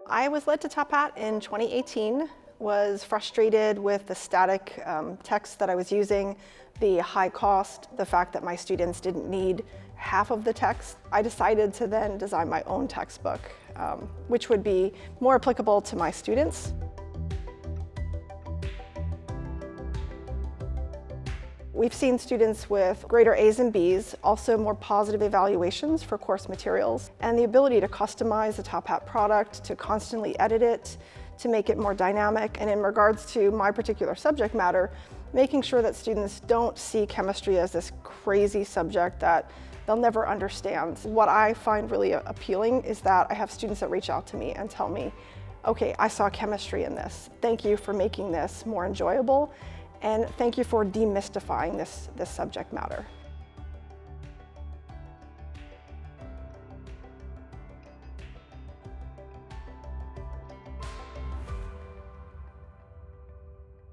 I was led to Top Hat in 2018, was frustrated with the static text that I was using, the high cost, the fact that my students didn't need half of the text. I decided to then design my own textbook, which would be more applicable to my students. We've seen students with greater A's and B's, also more positive evaluations for course materials, and the ability to customize the Top Hat product, to constantly edit it, to make it more dynamic. And in regards to my particular subject matter, making sure that students don't see chemistry as this crazy subject that they'll never understand. What I find really appealing is that I have students that reach out to me and tell me, okay, I saw chemistry in this. Thank you for making this more enjoyable. And thank you for demystifying this subject matter.